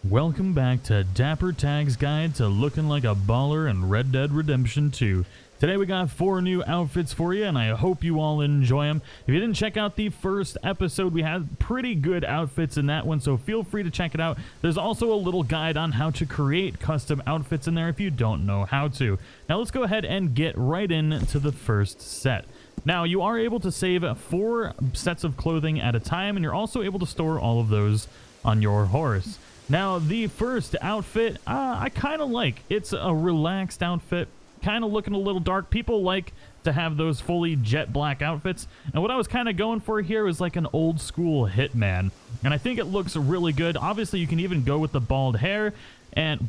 Welcome back to Dapper Tag's Guide to Looking Like a Baller in Red Dead Redemption 2. Today we got 4 new outfits for you, and I hope you all enjoy them. If you didn't check out the first episode, we had pretty good outfits in that one, so feel free to check it out. There's also a little guide on how to create custom outfits in there if you don't know how to. Now let's go ahead and get right into the first set. Now, you are able to save 4 sets of clothing at a time, and you're also able to store all of those on your horse. Now, the first outfit, I kind of like. It's a relaxed outfit, kind of looking a little dark. People like to have those fully jet black outfits, and what I was kind of going for here was like an old school Hitman, and I think it looks really good. Obviously, you can even go with the bald head and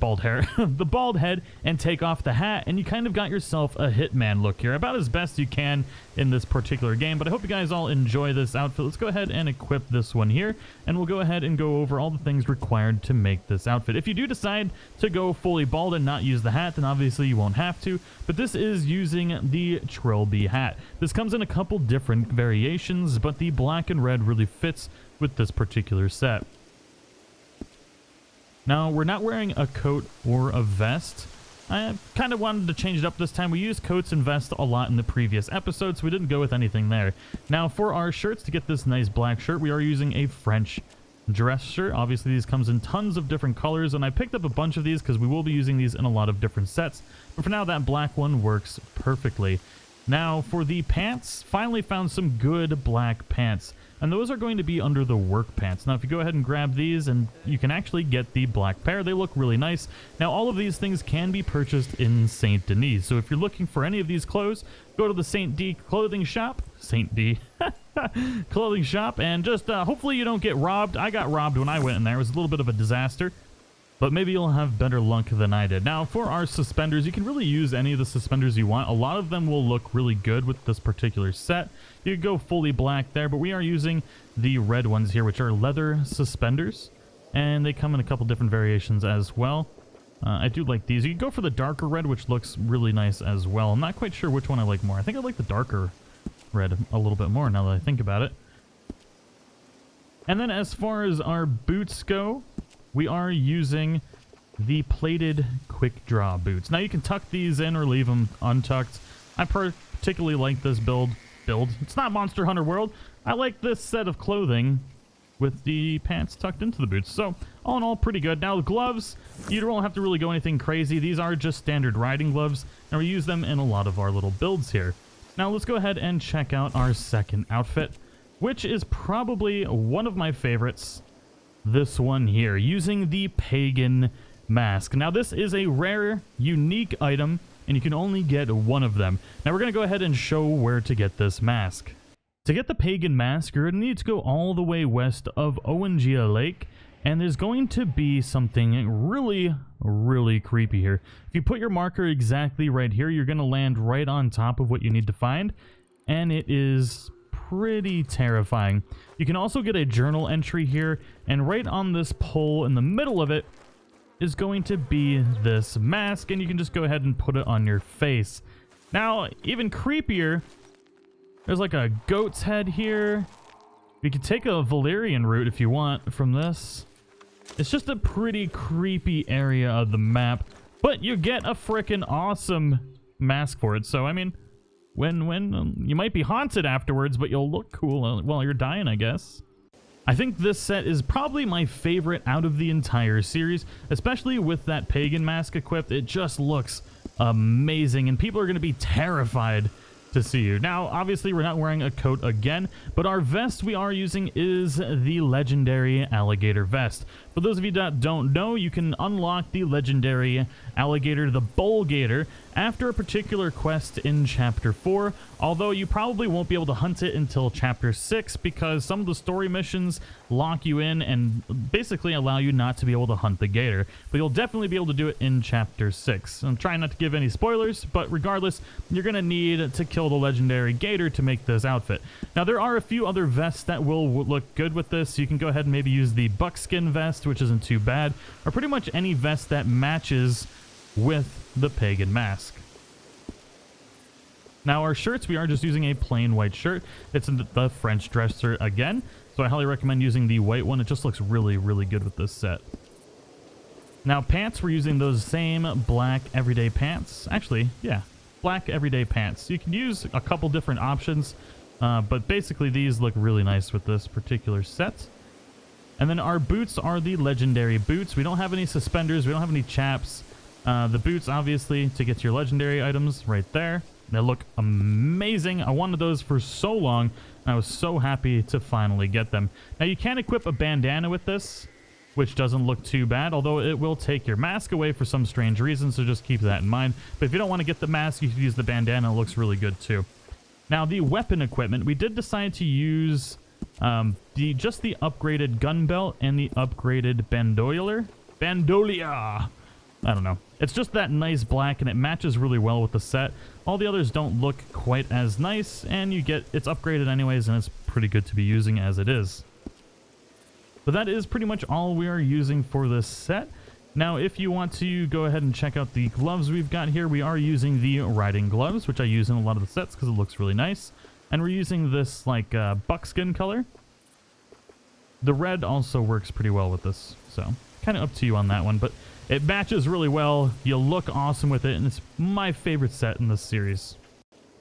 take off the hat, and you kind of got yourself a Hitman look here, about as best you can in this particular game. But I hope you guys all enjoy this outfit. Let's go ahead and equip this one here, and we'll go ahead and go over all the things required to make this outfit. If you do decide to go fully bald and not use the hat, then obviously you won't have to, but this is using the Trilby hat. This comes in a couple different variations, but the black and red really fits with this particular set. Now, we're not wearing a coat or a vest. I kind of wanted to change it up this time. We used coats and vests a lot in the previous episode, so we didn't go with anything there. Now, for our shirts, to get this nice black shirt, we are using a French dress shirt. Obviously, these comes in tons of different colors, and I picked up a bunch of these because we will be using these in a lot of different sets. But for now, that black one works perfectly. Now, for the pants, finally found some good black pants. And those are going to be under the work pants. Now, if you go ahead and grab these, and you can actually get the black pair. They look really nice. Now, all of these things can be purchased in St. Denis. So if you're looking for any of these clothes, go to the St. D clothing shop. St. D clothing shop, and just hopefully you don't get robbed. I got robbed when I went in there. It was a little bit of a disaster. But maybe you'll have better luck than I did. Now, for our suspenders, you can really use any of the suspenders you want. A lot of them will look really good with this particular set. You could go fully black there, but we are using the red ones here, which are leather suspenders. And they come in a couple different variations as well. I do like these. You can go for the darker red, which looks really nice as well. I'm not quite sure which one I like more. I think I like the darker red a little bit more now that I think about it. And then as far as our boots go, we are using the plated quick draw boots. Now you can tuck these in or leave them untucked. I particularly like this build. It's not Monster Hunter World. I like this set of clothing with the pants tucked into the boots. So all in all, pretty good. Now the gloves, you don't have to really go anything crazy. These are just standard riding gloves, and we use them in a lot of our little builds here. Now let's go ahead and check out our second outfit, which is probably one of my favorites. This one here, using the Pagan mask. Now this is a rare, unique item, and you can only get one of them. Now we're going to go ahead and show where to get this mask. To get the Pagan mask, you're going to need to go all the way west of Owangia Lake, and there's going to be something really, really creepy here. If you put your marker exactly right here, you're going to land right on top of what you need to find, and it is pretty terrifying. You can also get a journal entry here, and right on this pole in the middle of it is going to be this mask, and you can just go ahead and put it on your face. Now, even creepier, there's like a goat's head here. You can take a Valerian route if you want from this. It's just a pretty creepy area of the map, but you get a freaking awesome mask for it. So, I mean, you might be haunted afterwards, but you'll look cool while you're dying, I guess. I think this set is probably my favorite out of the entire series, especially with that Pagan mask equipped. It just looks amazing, and people are going to be terrified to see you. Now, obviously, we're not wearing a coat again, but our vest we are using is the legendary alligator vest. For those of you that don't know, you can unlock the legendary alligator, the bull gator, after a particular quest in Chapter 4, although you probably won't be able to hunt it until Chapter 6 because some of the story missions lock you in and basically allow you not to be able to hunt the gator. But you'll definitely be able to do it in Chapter 6. I'm trying not to give any spoilers, but regardless, you're going to need to kill the legendary gator to make this outfit. Now, there are a few other vests that will look good with this. You can go ahead and maybe use the buckskin vest, which isn't too bad, or pretty much any vest that matches with the Pagan mask. Now our shirts, we are just using a plain white shirt. It's in the French dresser again, so I highly recommend using the white one. It just looks really, really good with this set. Now pants, we're using those same black everyday pants. Actually, yeah, black everyday pants. You can use a couple different options, but basically these look really nice with this particular set. And then our boots are the legendary boots. We don't have any suspenders. We don't have any chaps. The boots, obviously, to get your legendary items right there. They look amazing. I wanted those for so long, and I was so happy to finally get them. Now, you can equip a bandana with this, which doesn't look too bad, although it will take your mask away for some strange reason, so just keep that in mind. But if you don't want to get the mask, you can use the bandana. It looks really good, too. Now, the weapon equipment, we did decide to use just the upgraded gun belt and the upgraded bandolier. Bandolier! I don't know. It's just that nice black, and it matches really well with the set. All the others don't look quite as nice, and it's upgraded anyways, and it's pretty good to be using as it is. But that is pretty much all we are using for this set. Now, if you want to go ahead and check out the gloves we've got here, we are using the riding gloves, which I use in a lot of the sets because it looks really nice. And we're using this, like, buckskin color. The red also works pretty well with this, so kind of up to you on that one, but it matches really well. You look awesome with it, and it's my favorite set in this series.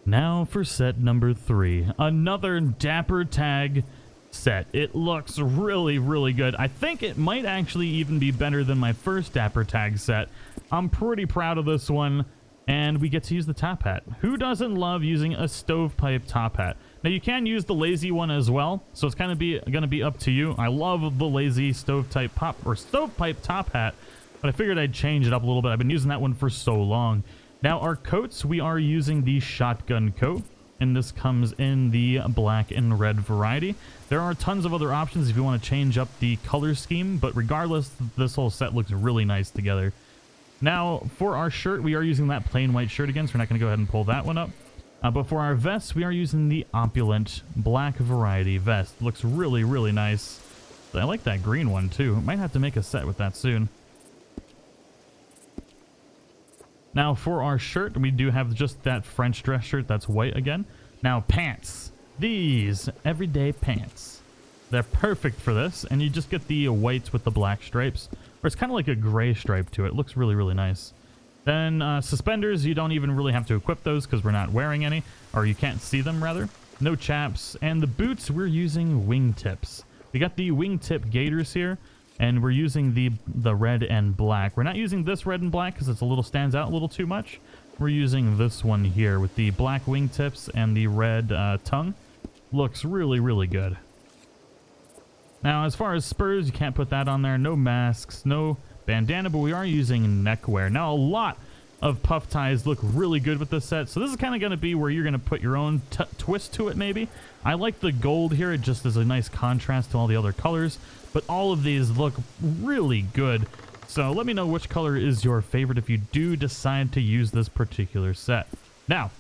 Now for set number 3, another Dapper tag set. It looks really, really good. I think it might actually even be better than my first Dapper tag set. I'm pretty proud of this one, and we get to use the top hat. Who doesn't love using a stovepipe top hat? Now, you can use the lazy one as well, so it's kind of going to be up to you. I love the lazy stovepipe top hat, but I figured I'd change it up a little bit. I've been using that one for so long. Now, our coats, we are using the shotgun coat, and this comes in the black and red variety. There are tons of other options if you want to change up the color scheme, but regardless, this whole set looks really nice together. Now, for our shirt, we are using that plain white shirt again, so we're not going to go ahead and pull that one up. But for our vest, we are using the opulent black variety vest. It looks really, really nice. I like that green one, too. Might have to make a set with that soon. Now, for our shirt, we do have just that French dress shirt that's white again. Now, pants. These everyday pants. They're perfect for this, and you just get the whites with the black stripes. Or it's kind of like a gray stripe to it. It looks really, really nice. Then suspenders, you don't even really have to equip those because we're not wearing any, or you can't see them, rather. No chaps. And the boots, we're using wingtips. We got the wingtip gaiters here, and we're using the red and black. We're not using this red and black because it stands out a little too much. We're using this one here with the black wingtips and the red tongue. Looks really, really good. Now, as far as spurs, you can't put that on there. No masks, no bandana, but we are using neckwear. Now, a lot of puff ties look really good with this set, so this is kind of going to be where you're going to put your own twist to it, maybe. I like the gold here. It just is a nice contrast to all the other colors, but all of these look really good. So let me know which color is your favorite if you do decide to use this particular set. Now,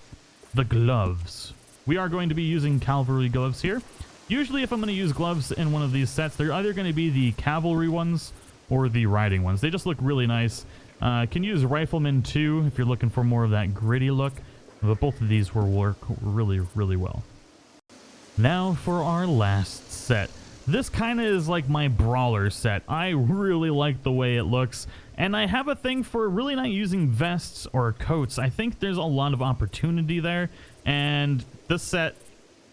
the gloves. We are going to be using cavalry gloves here. Usually if I'm going to use gloves in one of these sets, they're either going to be the cavalry ones or the riding ones. They just look really nice. Can use rifleman too if you're looking for more of that gritty look, but both of these will work really, really well. Now for our last set. This kind of is like my Brawler set. I really like the way it looks, and I have a thing for really not using vests or coats. I think there's a lot of opportunity there, and this set,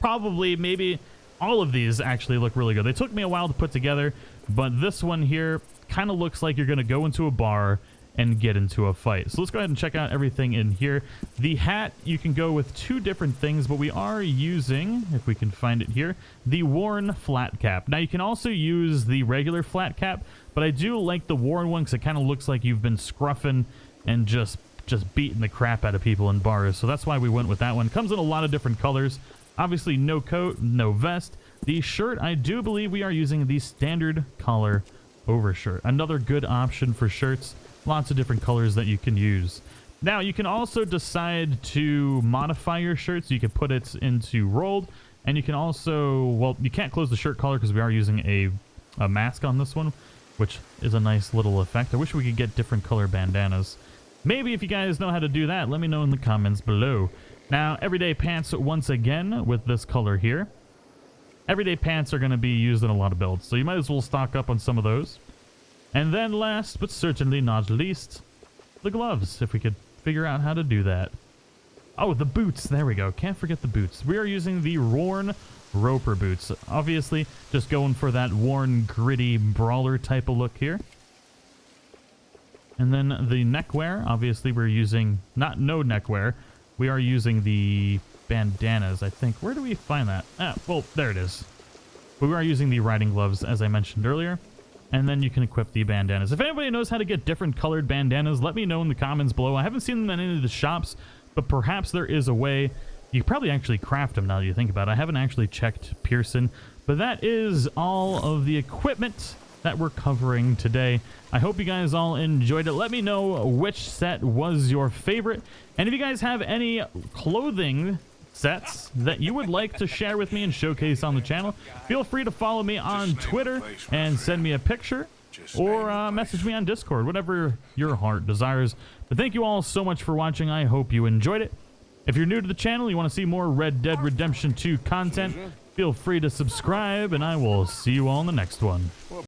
probably, maybe, all of these actually look really good. They took me a while to put together, but this one here kind of looks like you're going to go into a bar and get into a fight. So let's go ahead and check out everything in here. The hat, you can go with two different things, but we are using, if we can find it here, the worn flat cap. Now you can also use the regular flat cap, but I do like the worn one because it kind of looks like you've been scruffing and just beating the crap out of people in bars. So that's why we went with that one. Comes in a lot of different colors. Obviously no coat, no vest. The shirt, I do believe we are using the standard collar overshirt. Another good option for shirts. Lots of different colors that you can use. Now, you can also decide to modify your shirt, so you can put it into rolled, and you can also, well, you can't close the shirt collar because we are using a mask on this one, which is a nice little effect. I wish we could get different color bandanas. Maybe if you guys know how to do that, let me know in the comments below. Now, everyday pants, once again, with this color here. Everyday pants are going to be used in a lot of builds, so you might as well stock up on some of those. And then last, but certainly not least, the gloves, if we could figure out how to do that. Oh, the boots. There we go. Can't forget the boots. We are using the worn Roper boots. Obviously, just going for that worn, gritty brawler type of look here. And then the neckwear. Obviously, we're using no neckwear. We are using the bandanas, I think. Where do we find that? Ah, well, there it is. But we are using the riding gloves, as I mentioned earlier. And then you can equip the bandanas. If anybody knows how to get different colored bandanas, let me know in the comments below. I haven't seen them in any of the shops, but perhaps there is a way. You could probably actually craft them now that you think about it. I haven't actually checked Pearson, but that is all of the equipment that we're covering today. I hope you guys all enjoyed it. Let me know which set was your favorite. And if you guys have any clothing sets that you would like to share with me and showcase on the channel, feel free to follow me on Twitter and send me a picture or message me on Discord, whatever your heart desires. But thank you all so much for watching. I hope you enjoyed it. If you're new to the channel, you want to see more Red Dead Redemption 2 content, feel free to subscribe, and I will see you all in the next one.